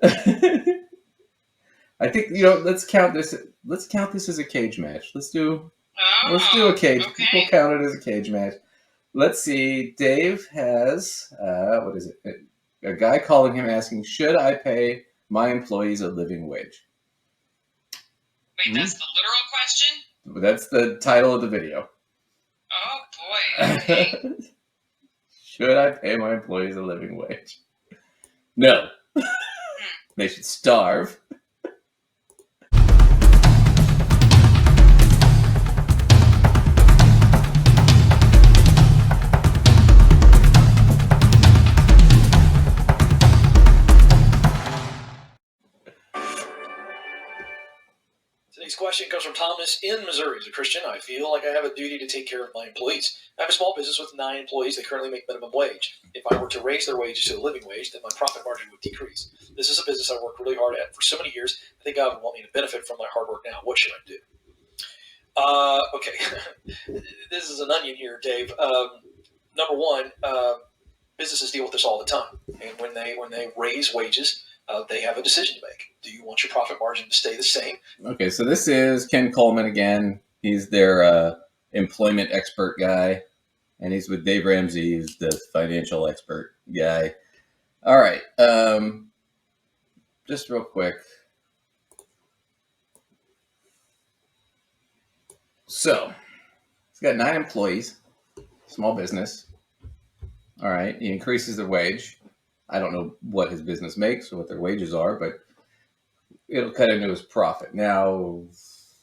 I think let's count this. Let's count this as a cage match. Let's do a cage. Okay. We'll count it as a cage match. Let's see. Dave has what is it? A guy calling him asking, "Should I pay my employees a living wage?" Wait, that's the literal question? That's the title of the video. Oh boy. Okay. Should I pay my employees a living wage? No. They should starve. Today's question comes from Thomas in Missouri. As a Christian, I feel like I have a duty to take care of my employees. I have a small business with 9 employees that currently make minimum wage. If I were to raise their wages to a living wage, then my profit margin would decrease. This is a business I worked really hard at for so many years. I think God would want me to benefit from my hard work now. What should I do? Okay. This is an onion here, Dave. Number one, businesses deal with this all the time. And when they raise wages, they have a decision to make. Do you want your profit margin to stay the same? Okay, so this is Ken Coleman again. He's their employment expert guy, and he's with Dave Ramsey, who's the financial expert guy. All right, just real quick. So he's got 9 employees, small business. All right, he increases their wage. I don't know what his business makes or what their wages are, but it'll cut into his profit. Now,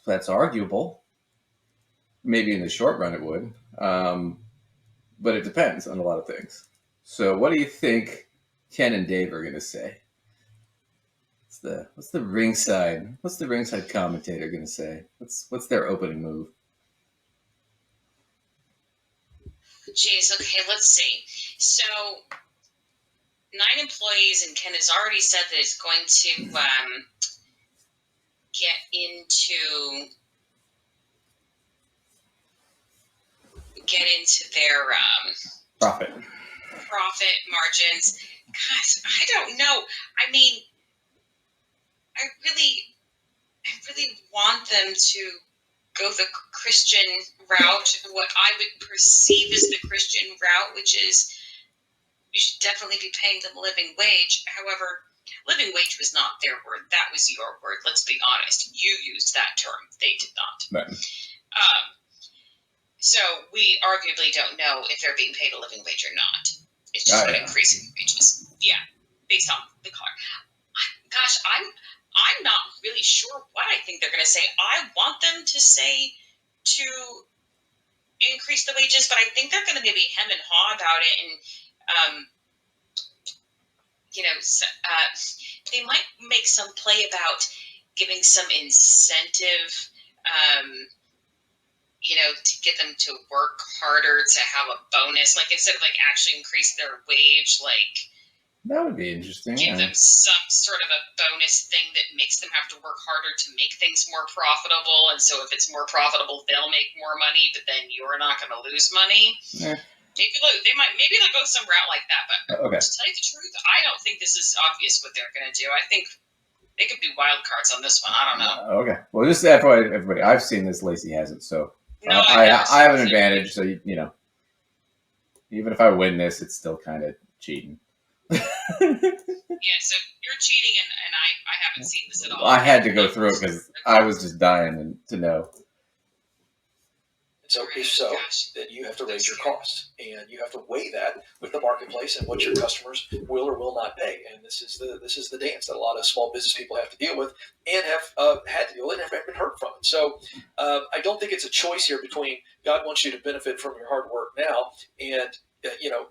that's arguable. Maybe in the short run it would, but it depends on a lot of things. So, what do you think Ken and Dave are going to say? What's the ringside commentator going to say? What's their opening move? Jeez, okay, let's see. So, 9 employees, and Ken has already said that it's going to get into their profit margins. Gosh, I don't know. I mean, I really want them to go the Christian route, what I would perceive as the Christian route, which is you should definitely be paying them a living wage. However, living wage was not their word. That was your word. Let's be honest. You used that term. They did not. Right. So we arguably don't know if they're being paid a living wage or not. It's just an increasing wages. Yeah, based on the car. Gosh, I'm not really sure what I think they're going to say. I want them to say to increase the wages, but I think they're going to maybe hem and haw about it, and they might make some play about giving some incentive, to get them to work harder, to have a bonus, like instead of like actually increase their wage, like that would be interesting. Give them some sort of a bonus thing that makes them have to work harder to make things more profitable, and so if it's more profitable, they'll make more money, but then you're not going to lose money. Yeah. Maybe they'll go some route like that, but okay. To tell you the truth, I don't think this is obvious what they're going to do. I think they could be wild cards on this one. I don't know. Okay. Well, just FYI, everybody, I've seen this. Lacey hasn't, so no, I have an advantage. So even if I win this, it's still kind of cheating. Yeah, so you're cheating, and I haven't seen this at all. I had to go through it because I was just dying to know. So if so, then you have to raise your costs, and you have to weigh that with the marketplace and what your customers will or will not pay. And this is the dance that a lot of small business people have to deal with, and have had to deal with, and have been hurt from it. So I don't think it's a choice here between God wants you to benefit from your hard work now, and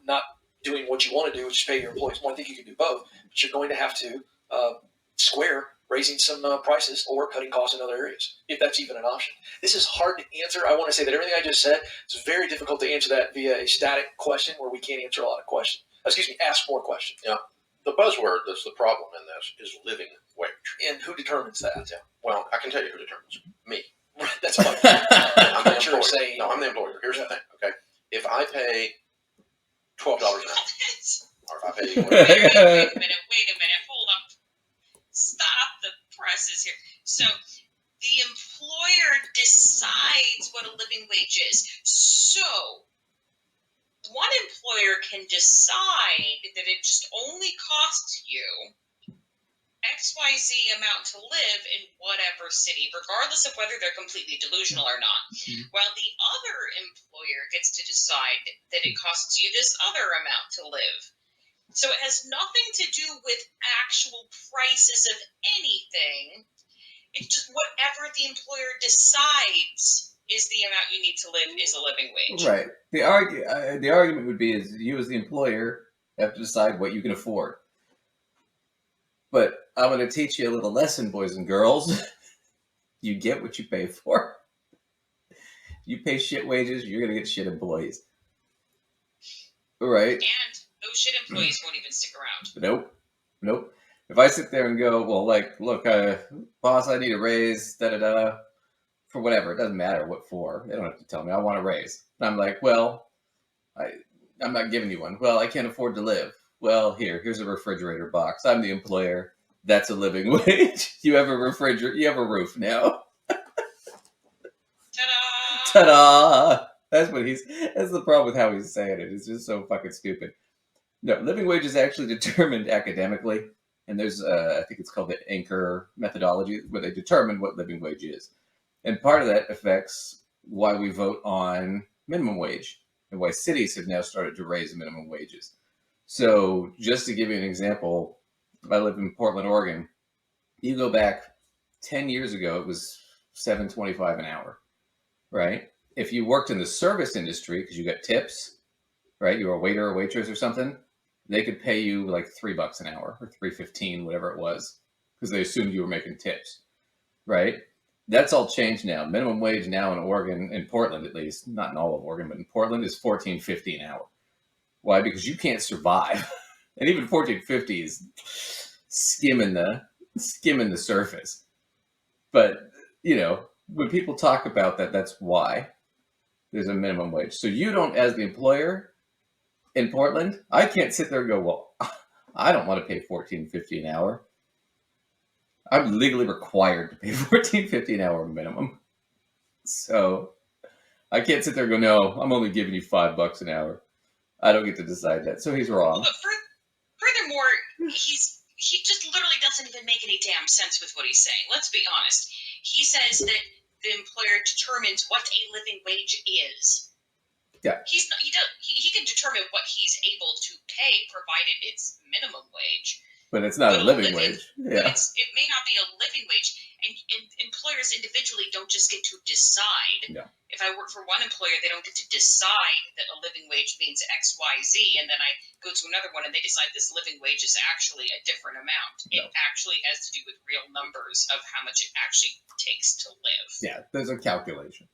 not doing what you want to do, which is pay your employees more. I think you can do both, but you're going to have to square raising some prices or cutting costs in other areas, if that's even an option. This is hard to answer. I want to say that everything I just said, it's very difficult to answer that via a static question where we can't answer a lot of questions. Ask more questions. Yeah. The buzzword that's the problem in this is living wage. And who determines that? Yeah. Well, I can tell you who determines. Me. That's fine. I'm the employer. No, I'm the employer. Here's the thing, okay? If I pay $12 an hour, or if I pay wait a minute, hold up. what a living wage is. So one employer can decide that it just only costs you XYZ amount to live in whatever city, regardless of whether they're completely delusional or not. While the other employer gets to decide that it costs you this other amount to live. So it has nothing to do with actual prices of anything. It's just whatever the employer decides is the amount you need to live is a living wage. Right. The argument would be is you as the employer have to decide what you can afford. But I'm going to teach you a little lesson, boys and girls. You get what you pay for. You pay shit wages, you're going to get shit employees. Right? And those shit employees won't even stick around. Nope. If I sit there and go, well, like, look, boss, I need a raise, da-da-da, for whatever. It doesn't matter what for. They don't have to tell me. I want a raise. And I'm like, well, I'm not giving you one. Well, I can't afford to live. Well, here's a refrigerator box. I'm the employer. That's a living wage. You have a refrigerator. You have a roof now. Ta-da! Ta-da! That's the problem with how he's saying it. It's just so fucking stupid. No, living wage is actually determined academically. And there's, I think it's called the Anchor methodology, where they determine what living wage is. And part of that affects why we vote on minimum wage and why cities have now started to raise minimum wages. So just to give you an example, I live in Portland, Oregon. You go back 10 years ago, it was $7.25 an hour, right? If you worked in the service industry, because you got tips, right? You were a waiter or waitress or something, they could pay you like $3 an hour or $3.15, whatever it was, because they assumed you were making tips, right? That's all changed now. Minimum wage now in Oregon, in Portland at least, not in all of Oregon, but in Portland is $14.50 an hour. Why? Because you can't survive. And even $14.50 is skimming the surface. But, when people talk about that, that's why there's a minimum wage. So you don't, as the employer in Portland, I can't sit there and go, well, I don't want to pay $14.50 an hour. I'm legally required to pay $14.50 an hour minimum. So I can't sit there and go, no, I'm only giving you $5 an hour. I don't get to decide that. So he's wrong. But furthermore, he just literally doesn't even make any damn sense with what he's saying. Let's be honest. He says that the employer determines what a living wage is. Yeah. He can determine what he's able to pay, provided it's minimum wage. But it's not a living wage. Yeah. It may not be a living wage, and employers individually don't just get to decide. No. If I work for one employer, they don't get to decide that a living wage means X, Y, Z, and then I go to another one and they decide this living wage is actually a different amount. No. It actually has to do with real numbers of how much it actually takes to live. Yeah, there's a calculation.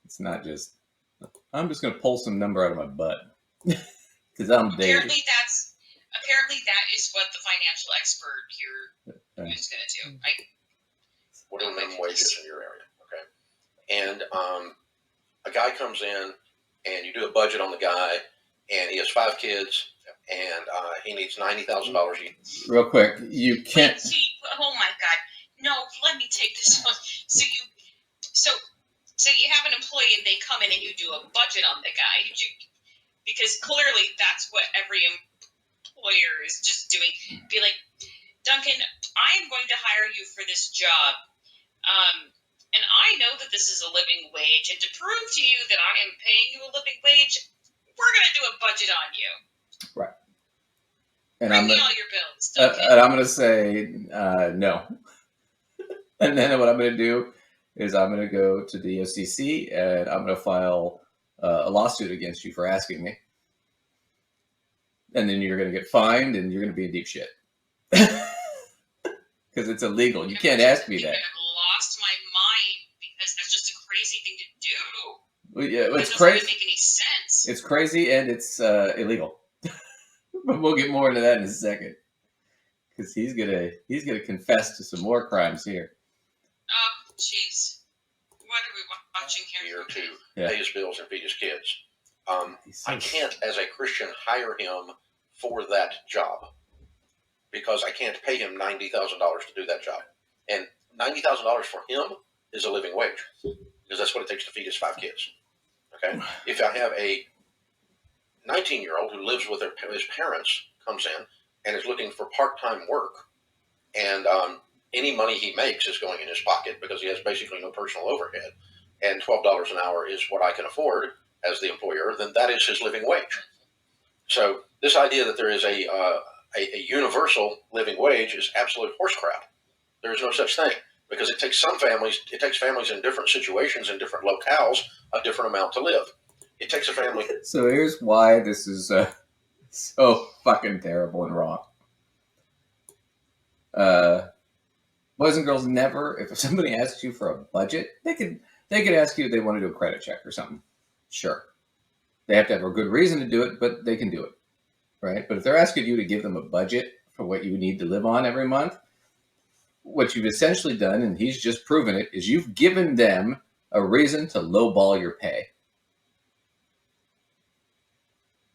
It's not just, I'm just going to pull some number out of my butt because I'm Dave. Apparently that is what the financial expert here is going to do. What are minimum wages in your area? Okay. And a guy comes in and you do a budget on the guy and he has 5 kids and he needs $90,000 each. Real quick, you can't. Oh my God. No, let me take this one. So you have an employee and they come in and you do a budget on the guy. Because clearly that's what every employer is just doing. Be like, Duncan, I am going to hire you for this job. And I know that this is a living wage. And to prove to you that I am paying you a living wage, we're going to do a budget on you. Right. And Bring me all your bills, Duncan. And I'm going to say no. And then what I'm going to do is I'm going to go to the OCC and I'm going to file a lawsuit against you for asking me. And then you're going to get fined and you're going to be in deep shit. Because it's illegal. You can't ask me that. I've lost my mind because that's just a crazy thing to do. Well, yeah, it's that crazy. Doesn't make any sense. It's crazy and it's illegal. But we'll get more into that in a second. Because he's gonna confess to some more crimes here. Oh, jeez. What are we watching here? To pay his bills and feed his kids. I can't, as a Christian, hire him for that job because I can't pay him $90,000 to do that job. And $90,000 for him is a living wage. because that's what it takes to feed his 5 kids. Okay? If I have a 19-year-old who lives with his parents, comes in and is looking for part-time work, and any money he makes is going in his pocket because he has basically no personal overhead, and $12 an hour is what I can afford as the employer, then that is his living wage. So this idea that there is a universal living wage is absolute horse crap. There is no such thing, because it takes families in different situations, in different locales, a different amount to live. It takes a family. So here's why this is so fucking terrible and wrong. Boys and girls never, if somebody asks you for a budget, they could ask you if they want to do a credit check or something. Sure. They have to have a good reason to do it, but they can do it. Right? But if they're asking you to give them a budget for what you need to live on every month, what you've essentially done, and he's just proven it, is you've given them a reason to lowball your pay.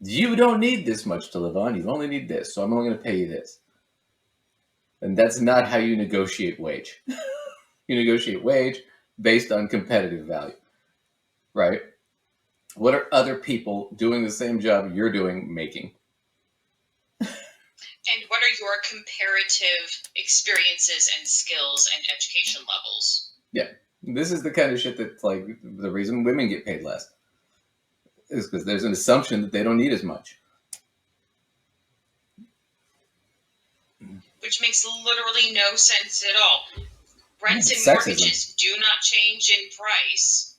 You don't need this much to live on. You only need this, so I'm only going to pay you this. And that's not how you negotiate wage. You negotiate wage based on competitive value, right? What are other people doing the same job you're doing making? And what are your comparative experiences and skills and education levels? Yeah, this is the kind of shit that's like the reason women get paid less is because there's an assumption that they don't need as much. Which makes literally no sense at all. Rents and Sexism. mortgages do not change in price.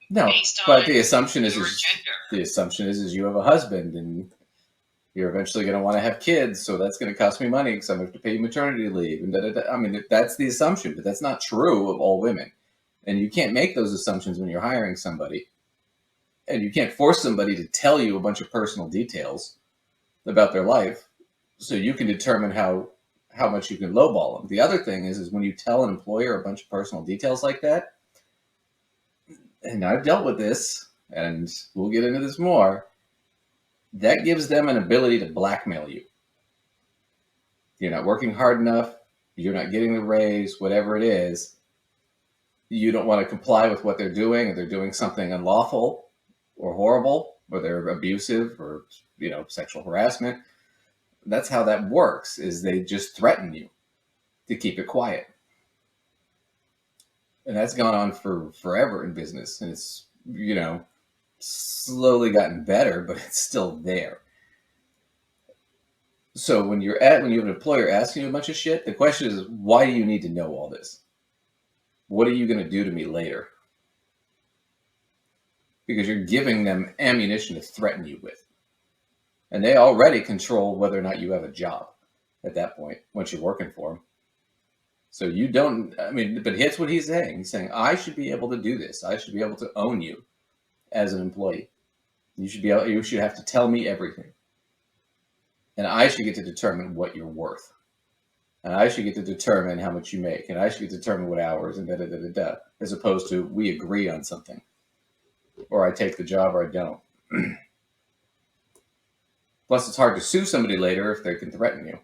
No, based but on the assumption is your gender. the assumption is you have a husband and you're eventually going to want to have kids, so that's going to cost me money because I'm going to have to pay you maternity leave. And I mean, that's the assumption, but that's not true of all women. And you can't make those assumptions when you're hiring somebody. And you can't force somebody to tell you a bunch of personal details about their life so you can determine how much you can lowball them. The other thing is when you tell an employer a bunch of personal details like that, and I've dealt with this, and we'll get into this more, that gives them an ability to blackmail you. You're not working hard enough, you're not getting the raise, whatever it is, you don't want to comply with what they're doing, or they're doing something unlawful or horrible, or they're abusive or, sexual harassment. That's how that works, is they just threaten you to keep it quiet. And that's gone on for forever in business. And it's, slowly gotten better, but it's still there. So when you have an employer asking you a bunch of shit, the question is, why do you need to know all this? What are you going to do to me later? Because you're giving them ammunition to threaten you with. And they already control whether or not you have a job at that point, once you're working for them. So you don't, but here's what he's saying. He's saying, I should be able to do this. I should be able to own you as an employee. You should have to tell me everything. And I should get to determine what you're worth. And I should get to determine how much you make. And I should get to determine what hours and da-da-da-da-da. As opposed to, we agree on something. Or I take the job or I don't. Plus, it's hard to sue somebody later if they can threaten you.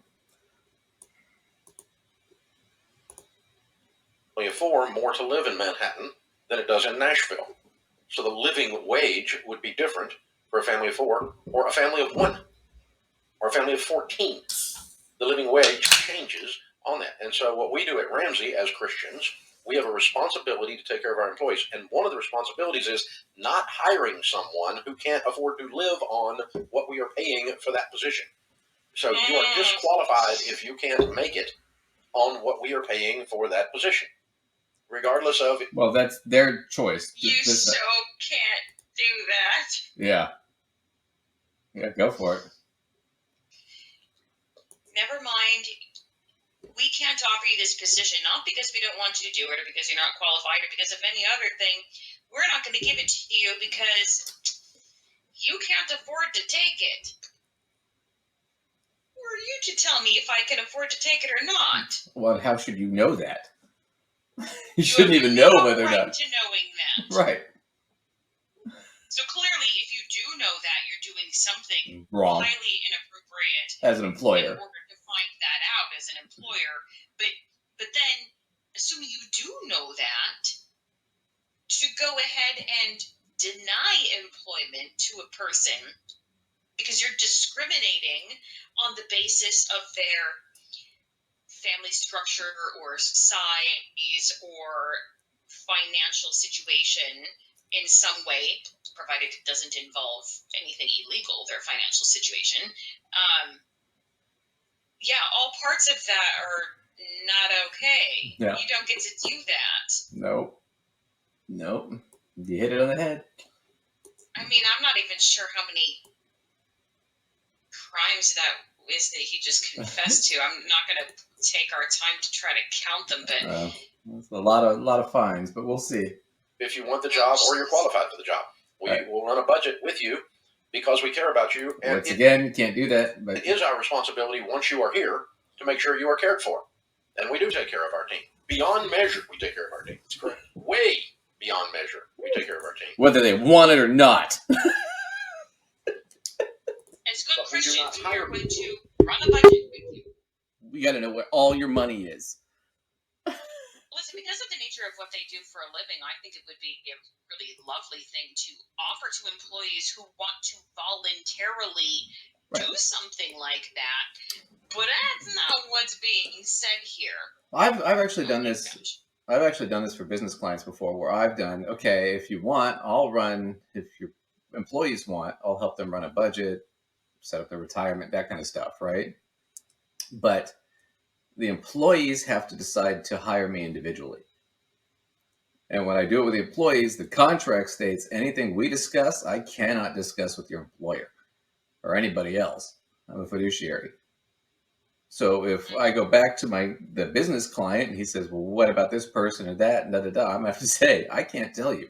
We afford more to live in Manhattan than it does in Nashville. So the living wage would be different for a family of 4 or a family of 1 or a family of 14. The living wage changes on that. And so what we do at Ramsey as Christians, we have a responsibility to take care of our employees. And one of the responsibilities is not hiring someone who can't afford to live on what we are paying for that position. So you are disqualified if you can't make it on what we are paying for that position, regardless of... Well, that's their choice. You so can't do that. Yeah. Yeah, go for it. Never mind. We can't offer you this position, not because we don't want you to do it or because you're not qualified or because of any other thing. We're not going to give it to you because you can't afford to take it. Who are you to tell me if I can afford to take it or not? Well, how should you know that? You shouldn't even know whether or not. To knowing that. Right. So clearly, if you do know that, you're doing something wrong highly inappropriate as an employer. In order to find that out as an employer, but then, assuming you do know that, to deny employment to a person because you're discriminating on the basis of their family structure or size or financial situation in some way, provided it doesn't involve anything illegal, their financial situation. Yeah, all parts of that are not okay. Yeah. You don't get to do that. Nope. You hit it on the head. I mean, I'm not even sure how many crimes that is that he just confessed to. I'm not going to take our time to try to count them, but It's a lot of fines, but we'll see. If you want the job or you're qualified for the job, we will run a budget with you because we care about you. And Once again, you can't do that. But it is our responsibility once you are here to make sure you are cared for. And we do take care of our team. Beyond measure, we take care of our team. That's correct. Way beyond measure, we take care of our team. whether they want it or not. as good But we do not Christians, we are hire going to run a budget with you. You got to know where all your money is. Listen, because of the nature of what they do for a living, I think it would be a really lovely thing to offer to employees who want to voluntarily do something like that. But that's not what's being said here. I've actually done this. I've actually done this for business clients before, where I've done, okay, if you want, I'll run. If your employees want, I'll help them run a budget, set up their retirement, that kind of stuff, right? But the employees have to decide to hire me individually. And when I do it with the employees, the contract states anything we discuss, I cannot discuss with your employer or anybody else. I'm a fiduciary. So if I go back to the business client and he says, well, what about this person or that, and I'm going to have to say, I can't tell you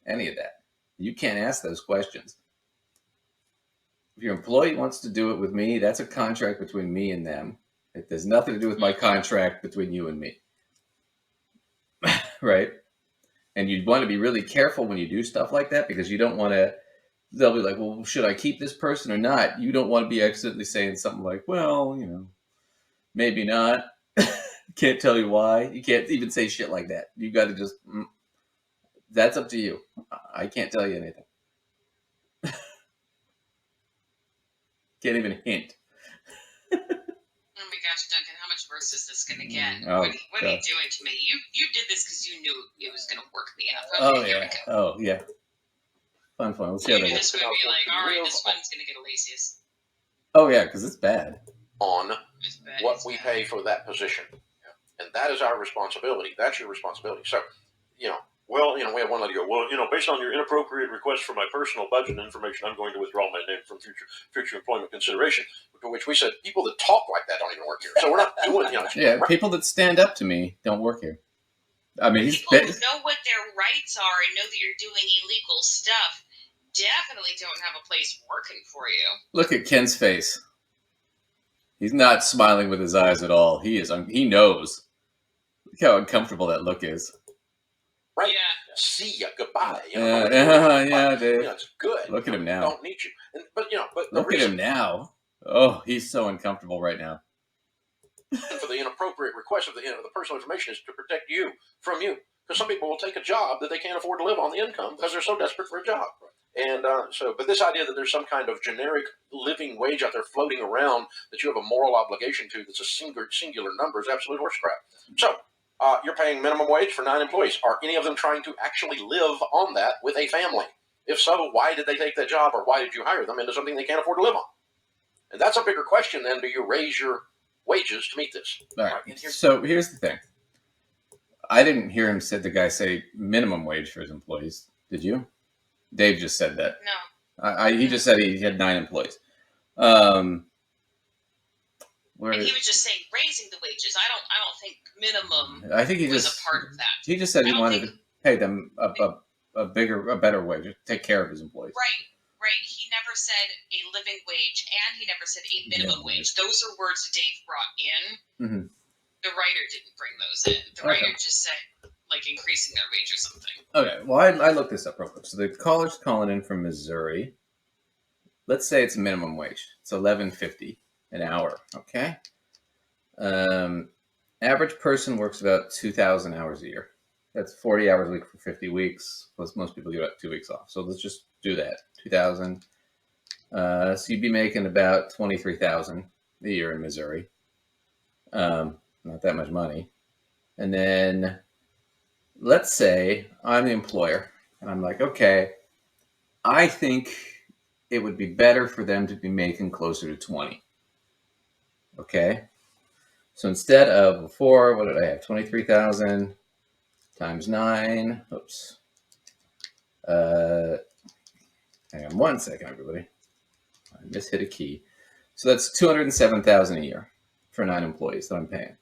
any of that. You can't ask those questions. If your employee wants to do it with me, that's a contract between me and them. It has nothing to do with my contract between you and me. Right? And you want to be really careful when you do stuff like that, because you don't want to, they'll be like, well, should I keep this person or not? You don't want to be accidentally saying something like, well, maybe not. Can't tell you why. You can't even say shit like that. You got to just, that's up to you. I can't tell you anything. Can't even hint. Oh my gosh, Duncan, how much worse is this going to get? Oh, what are you doing to me? You did this because you knew it was going to work me out. Oh, Okay, here yeah. we go. Oh, yeah. Fun. We'll see how Maybe that this goes. would be like, all right, this one's going to get Elysius. Oh, yeah, because it's bad. On It's bad. what we pay for that position. And that is our responsibility. That's your responsibility. So, we have one lady go, well, based on your inappropriate request for my personal budget information, I'm going to withdraw my name from future employment consideration. To which we said, people that talk like that don't even work here. So we're not doing, Yeah, people that stand up to me don't work here. I mean, people who know what their rights are and know that you're doing illegal stuff definitely don't have a place working for you. Look at Ken's face. He's not smiling with his eyes at all. He is. He knows. Look how uncomfortable that look is. Right. Yeah. See ya. Goodbye. Yeah, Dave. It's good. Look at him now. Don't need you. But look at him now. Oh, he's so uncomfortable right now. For the inappropriate request of the personal information is to protect you from you. Because some people will take a job that they can't afford to live on the income because they're so desperate for a job. And but this idea that there's some kind of generic living wage out there floating around that you have a moral obligation to that's a singular number is absolute horse crap. So you're paying minimum wage for 9 employees. Are any of them trying to actually live on that with a family? If so, why did they take that job, or why did you hire them into something they can't afford to live on? And that's a bigger question than do you raise your wages to meet this. All right. So here's the thing. I didn't hear the guy say minimum wage for his employees. Did you? Dave just said that. No. He just said he had 9 employees. And he was just saying raising the wages. I don't think minimum. I think he was just a part of that. He just said he wanted to pay them a better wage, take care of his employees. Right. He never said a living wage, and he never said a minimum wage. Those are words Dave brought in. Mm-hmm. The writer didn't bring those in. The writer just said, like, increasing their wage or something. Okay, well, I looked this up real quick. So the caller's calling in from Missouri. Let's say it's minimum wage. It's $11.50 an hour, okay? Average person works about 2,000 hours a year. That's 40 hours a week for 50 weeks. Plus, most people get about 2 weeks off. So let's just do that. 2,000. So you'd be making about 23,000 a year in Missouri. Not that much money. And then let's say I'm the employer, and I'm like, okay, I think it would be better for them to be making closer to 20. Okay. So instead of before, what did I have? 23,000 times 9. Oops. Hang on 1 second, everybody. I just hit a key. So that's 207,000 a year for 9 employees that I'm paying.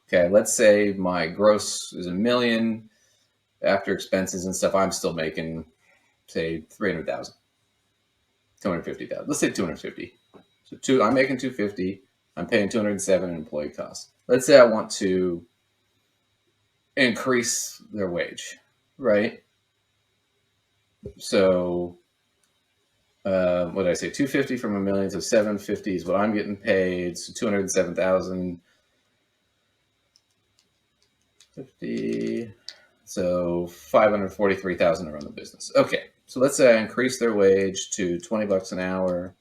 Okay, let's say my gross is $1 million. After expenses and stuff, I'm still making, say, 300,000, 250,000. Let's say 250. So I'm making 250. I'm paying 207 in employee costs. Let's say I want to increase their wage, right? So, what did I say? 250 from $1 million, so 750 is what I'm getting paid. So 207,000. 50. So 543,000 to run the business. Okay, so let's say I increase their wage to $20 an hour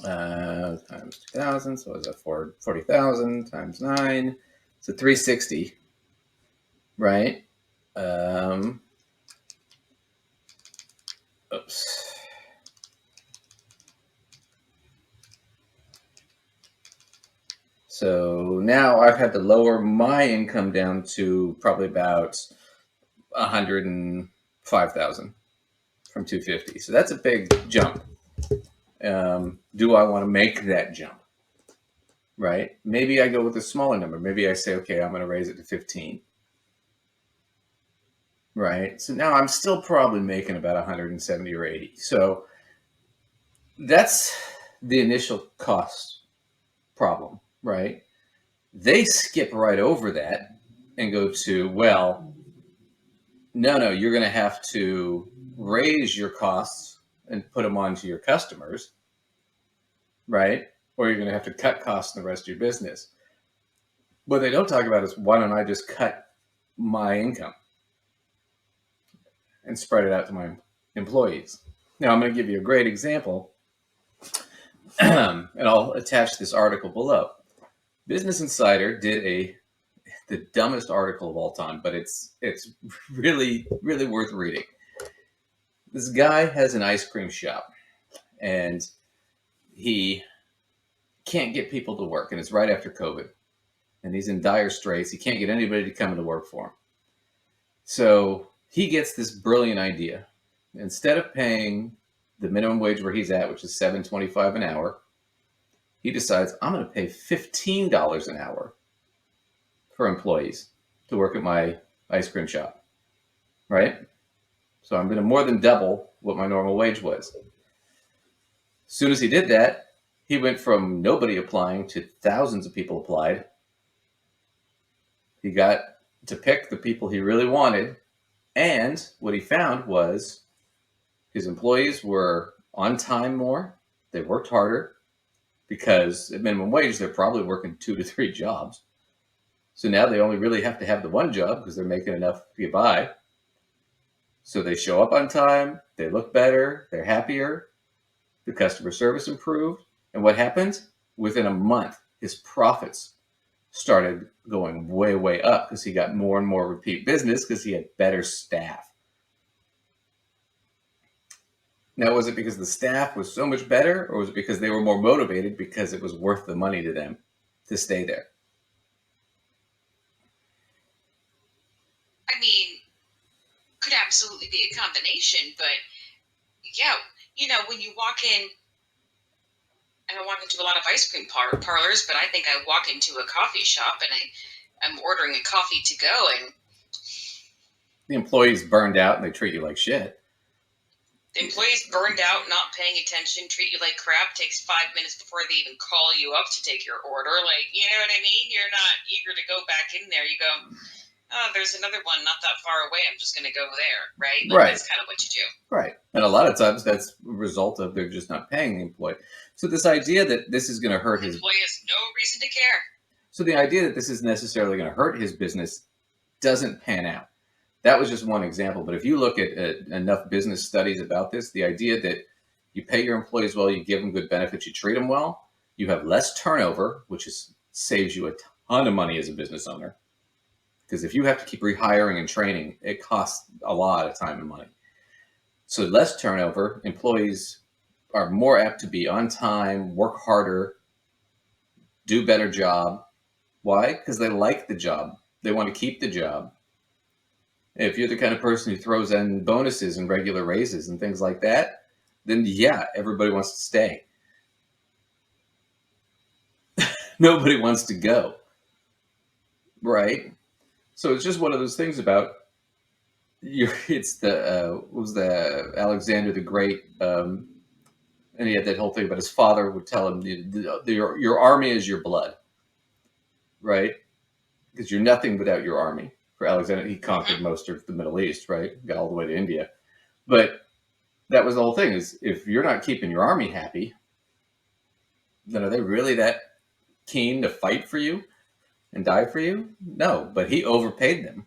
times 2,000. So is that 40,000 times 9? So 360, right? Oops. So now I've had to lower my income down to probably about 105,000 from 250. So that's a big jump. Do I want to make that jump? Right? Maybe I go with a smaller number. Maybe I say, okay, I'm going to raise it to 15. Right? So now I'm still probably making about 170 or 80. So that's the initial cost problem, right? They skip right over that and go to, well, no, you're going to have to raise your costs and put them onto your customers, right? Or you're going to have to cut costs in the rest of your business. What they don't talk about is, why don't I just cut my income and spread it out to my employees? Now, I'm going to give you a great example, and I'll attach this article below. Business Insider did the dumbest article of all time, but it's really, really worth reading. This guy has an ice cream shop, and he can't get people to work, and it's right after COVID, and he's in dire straits. He can't get anybody to come into work for him. So he gets this brilliant idea. Instead of paying the minimum wage where he's at, which is $7.25 an hour, he decides, I'm going to pay $15 an hour for employees to work at my ice cream shop, right? So I'm going to more than double what my normal wage was. As soon as he did that, he went from nobody applying to thousands of people applied. He got to pick the people he really wanted. And what he found was his employees were on time more. They worked harder because at minimum wage, they're probably working 2 to 3 jobs. So now they only really have to have the one job because they're making enough to get by. So they show up on time. They look better. They're happier. The customer service improved. And what happened? Within a month, his profits started going way, way up because he got more and more repeat business because he had better staff. Now, was it because the staff was so much better, or was it because they were more motivated because it was worth the money to them to stay there? I mean, could absolutely be a combination, but yeah, when you walk in, I don't walk into a lot of ice cream parlors, but I think I walk into a coffee shop and I'm ordering a coffee to go, and the employees burned out and they treat you like shit. The employees burned out, not paying attention, treat you like crap, takes 5 minutes before they even call you up to take your order. Like, you know what I mean? You're not eager to go back in there. You go, oh, there's another one not that far away. I'm just going to go there, right? Like, right. That's kind of what you do. Right. And a lot of times that's a result of they're just not paying the employee. So this idea that this is going to hurt his... The employee has no reason to care. So the idea that this is necessarily going to hurt his business doesn't pan out. That was just one example. But if you look at enough business studies about this, the idea that you pay your employees well, you give them good benefits, you treat them well, you have less turnover, which saves you a ton of money as a business owner. Because if you have to keep rehiring and training, it costs a lot of time and money. So less turnover, employees are more apt to be on time, work harder, do better job. Why? Because they like the job. They want to keep the job. If you're the kind of person who throws in bonuses and regular raises and things like that, then yeah, everybody wants to stay. Nobody wants to go. Right? So it's just one of those things about it's the what was the Alexander the Great, and he had that whole thing about his father would tell him your army is your blood, right? Because you're nothing without your army. For Alexander, he conquered most of the Middle East, right? Got all the way to India, but that was the whole thing: is if you're not keeping your army happy, then are they really that keen to fight for you and die for you? No, but he overpaid them.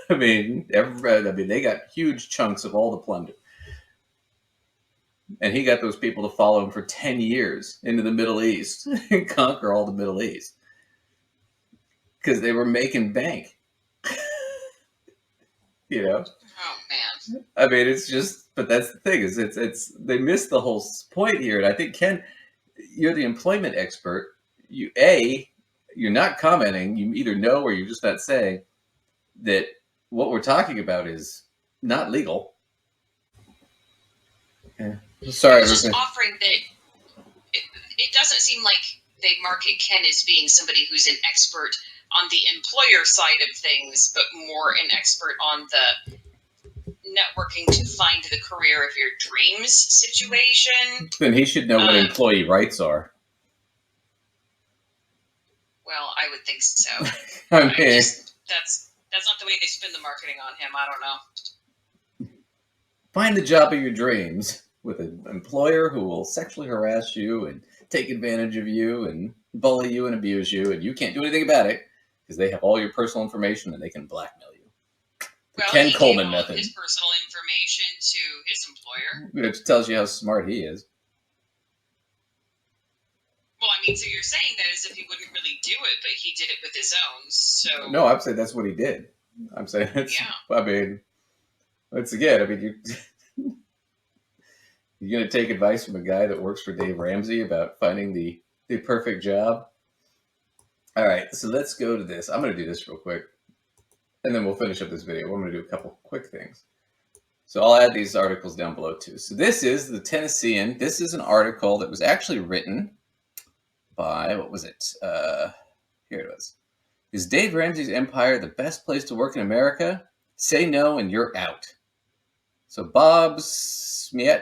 I mean, they got huge chunks of all the plunder. And he got those people to follow him for 10 years into the Middle East and conquer all the Middle East. Because they were making bank. You know? Oh, man. I mean, it's just, but that's the thing, is it's they missed the whole point here. And I think, Ken, you're the employment expert. You're not commenting. You either know or you're just not saying that what we're talking about is not legal. Yeah. Sorry, I was just offering that it doesn't seem like they market Ken as being somebody who's an expert on the employer side of things, but more an expert on the networking to find the career of your dreams situation. Then he should know what employee rights are. Well, I would think so. I mean, that's not the way they spin the marketing on him. I don't know. Find the job of your dreams with an employer who will sexually harass you and take advantage of you and bully you and abuse you, and you can't do anything about it because they have all your personal information and they can blackmail you. The Ken Coleman method. His personal information to his employer. Which tells you how smart he is. Well, I mean, so you're saying that as if he wouldn't really do it, but he did it with his own. So no, I'm saying that's what he did. I'm saying I mean, once again, I mean, you're going to take advice from a guy that works for Dave Ramsey about finding the perfect job? All right, so let's go to this. I'm going to do this real quick, and then we'll finish up this video. I'm going to do a couple quick things. So I'll add these articles down below too. So this is the Tennessean. This is an article that was actually written by, what was it? Here it was. Is Dave Ramsey's empire the best place to work in America? Say no and you're out. So Bob Smietana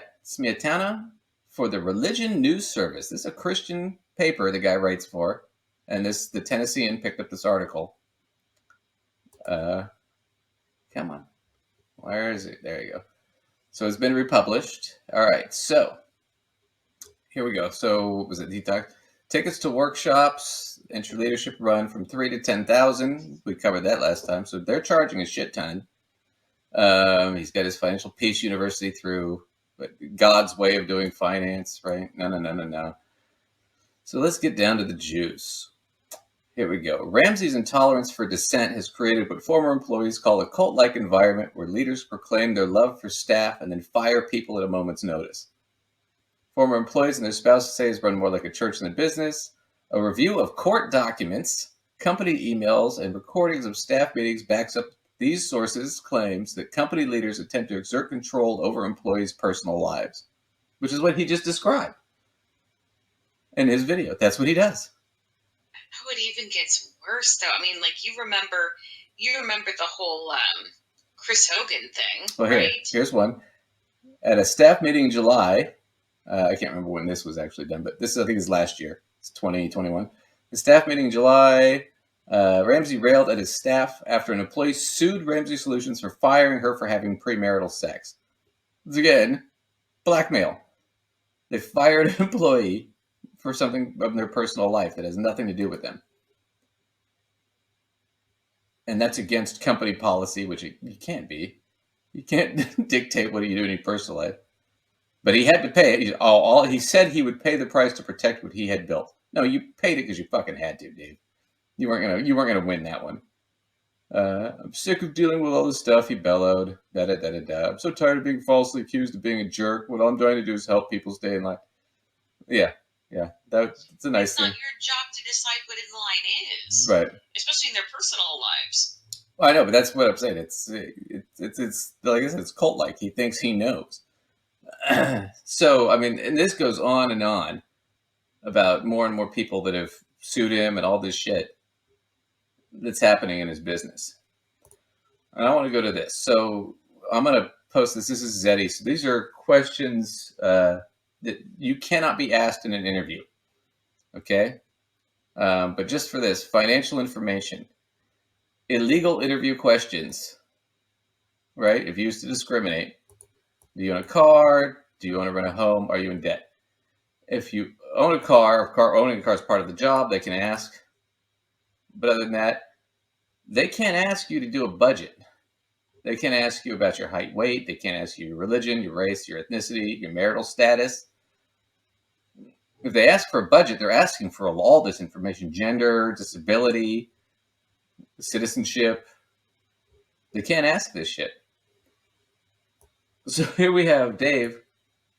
for the Religion News Service. This is a Christian paper the guy writes for. And the Tennessean picked up this article. Come on. Where is it? There you go. So it's been republished. All right. So here we go. So what was it? He talked tickets to workshops, entry leadership run from 3 to 10,000. We covered that last time. So they're charging a shit ton. He's got his Financial Peace University through God's way of doing finance, right? No. So let's get down to the juice. Here we go. Ramsey's intolerance for dissent has created what former employees call a cult-like environment where leaders proclaim their love for staff and then fire people at a moment's notice. Former employees and their spouses say it's run more like a church than a business. A review of court documents, company emails, and recordings of staff meetings backs up these sources' claims that company leaders attempt to exert control over employees' personal lives, which is what he just described in his video. That's what he does. Oh, it even gets worse, though. I mean, like, you remember the whole Chris Hogan thing, well, right? Here's one. At a staff meeting in July, I can't remember when this was actually done, but this, I think, is last year. It's 2021. The staff meeting in July, Ramsey railed at his staff after an employee sued Ramsey Solutions for firing her for having premarital sex. Once again, blackmail. They fired an employee for something of their personal life that has nothing to do with them. and that's against company policy, which you can't be. You can't dictate what you do in your personal life. But he had to pay it. He said he would pay the price to protect what he had built. No, you paid it because you fucking had to, Dave. You weren't gonna win that one. I'm sick of dealing with all this stuff, he bellowed. Da da da da da. I'm so tired of being falsely accused of being a jerk. What I'm trying to do is help people stay in line. Yeah. That's a nice It's thing. not your job to decide what in line is, Right. especially in their personal lives. Well, I know, but that's what I'm saying. It's like I said, it's cult-like. He thinks he knows. So, I mean, and this goes on and on about more and more people that have sued him and all this shit that's happening in his business. And I want to go to this. So I'm going to post this. This is Zety. So these are questions that you cannot be asked in an interview. Okay? But just for this, financial information. Illegal interview questions. Right? If used to discriminate. Do you own a car? Do you own to rent a home? Are you in debt? If you own a car, owning a car is part of the job, they can ask. But other than that, they can't ask you to do a budget. They can't ask you about your height, weight. They can't ask you your religion, your race, your ethnicity, your marital status. If they ask for a budget, they're asking for all this information: gender, disability, citizenship. They can't ask this shit. So here we have Dave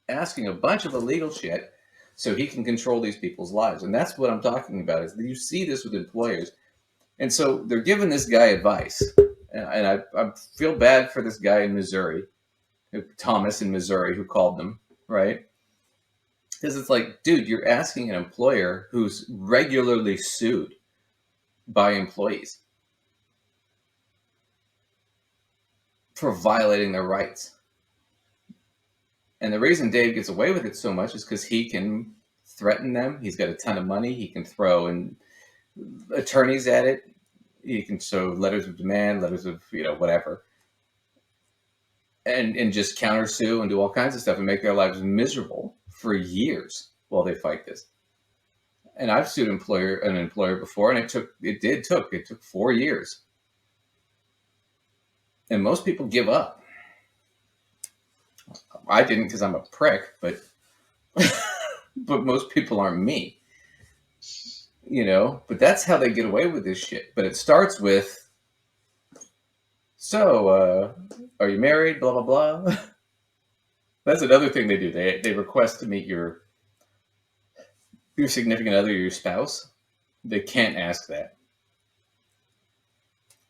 asking a bunch of illegal shit so he can control these people's lives. And that's what I'm talking about, is that you see this with employers. And so they're giving this guy advice. And I feel bad for this guy in Missouri, Thomas in Missouri, who called them, right? Because it's like, dude, you're asking an employer who's regularly sued by employees for violating their rights. And the reason Dave gets away with it so much is because he can threaten them. He's got a ton of money. He can throw in attorneys at it. He can show letters of demand, letters of, whatever. And just countersue and do all kinds of stuff and make their lives miserable for years while they fight this. And I've sued an employer before, and it took 4 years. And most people give up. I didn't, because I'm a prick, but but most people aren't me. But that's how they get away with this shit. But it starts with, so, are you married? Blah, blah, blah. That's another thing they do. They request to meet your significant other, your spouse. They can't ask that.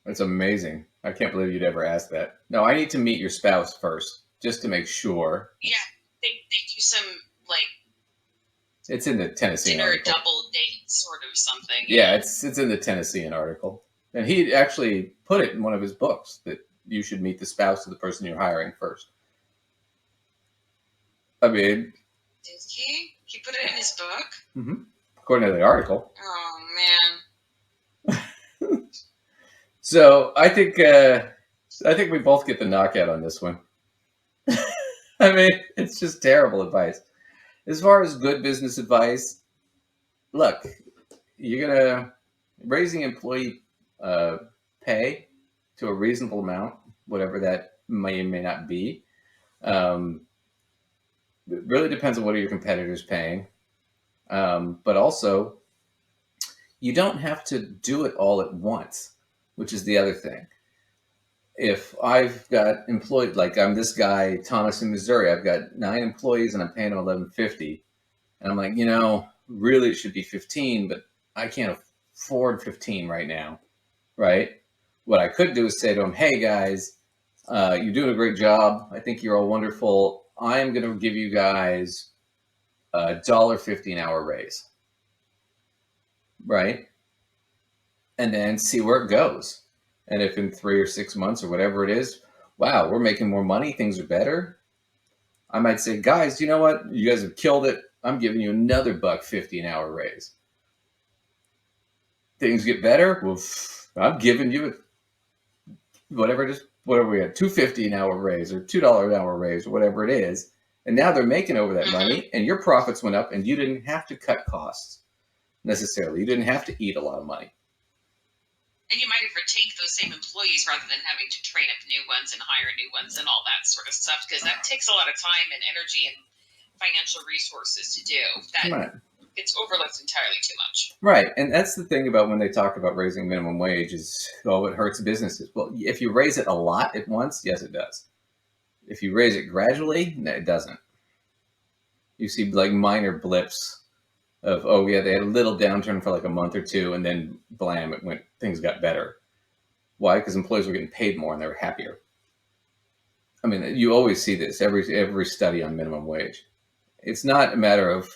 It's amazing. I can't believe you'd ever ask that. No, I need to meet your spouse first, just to make sure. Yeah, they do some, like, it's in the Tennessean dinner article. double date sort of something. Yeah, it's in the Tennessean article. And he actually put it in one of his books that you should meet the spouse of the person you're hiring first. I mean... Did he? He put it in his book? Mm-hmm. According to the article. Oh, man. So I think we both get the knockout on this one. I mean, it's just terrible advice. As far as good business advice, look, you're gonna raising employee pay to a reasonable amount, whatever that may or may not be. It really depends on what are your competitors paying, but also you don't have to do it all at once, which is the other thing. If I've got employed, like I'm this guy, Thomas in Missouri, I've got 9 employees and I'm paying them $11.50. And I'm like, really it should be 15, but I can't afford 15 right now. Right? What I could do is say to them, hey guys, you're doing a great job. I think you're all wonderful. I am going to give you guys a $1.50 an hour raise. Right? And then see where it goes. And if in 3 or 6 months or whatever it is, wow, we're making more money, things are better, I might say, guys, you know what? You guys have killed it. I'm giving you another $1.50 an hour raise. Things get better. Well, I'm giving you whatever we got, $2.50 an hour raise or $2 an hour raise or whatever it is. And now they're making over that money, and your profits went up, and you didn't have to cut costs necessarily. You didn't have to eat a lot of money. And you might have retained those same employees rather than having to train up new ones and hire new ones and all that sort of stuff, because that takes a lot of time and energy and financial resources to do. That Right. it's overlooked entirely too much. Right. And that's the thing about when they talk about raising minimum wage is, oh, it hurts businesses. Well, if you raise it a lot at once, yes, it does. If you raise it gradually, no, it doesn't. You see like minor blips of, oh yeah, they had a little downturn for like a month or two, and then blam, it went, things got better. Why? Because employees were getting paid more and they were happier. I mean, you always see this every study on minimum wage. It's not a matter of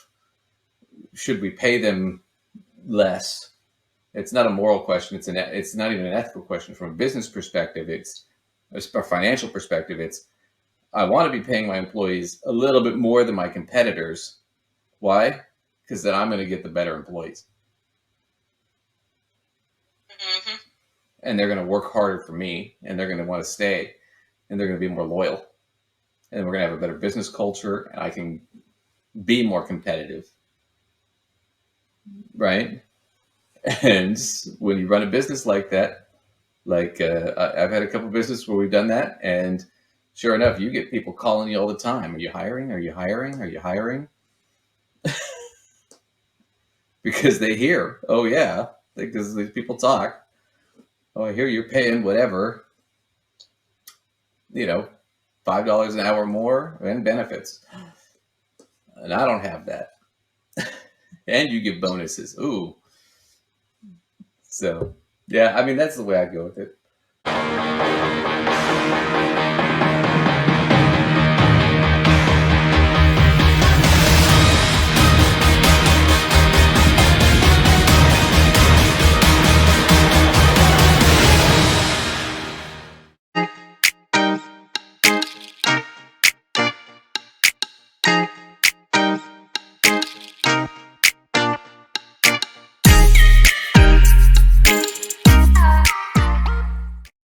should we pay them less. It's not a moral question. It's not even an ethical question from a business perspective. It's a financial perspective. It's I want to be paying my employees a little bit more than my competitors. Why? Because then I'm going to get the better employees, Mm-hmm. and they're going to work harder for me, and they're going to want to stay, and they're going to be more loyal, and we're going to have a better business culture, and I can be more competitive, right? And when you run a business like that, like I've had a couple of businesses where we've done that, and sure enough, you get people calling you all the time. Are you hiring? Are you hiring? Are you hiring? Because they hear, oh yeah, because these people talk. Oh, I hear you're paying whatever, $5 an hour more and benefits, and I don't have that. And you give bonuses. Ooh, so yeah, I mean that's the way I go with it.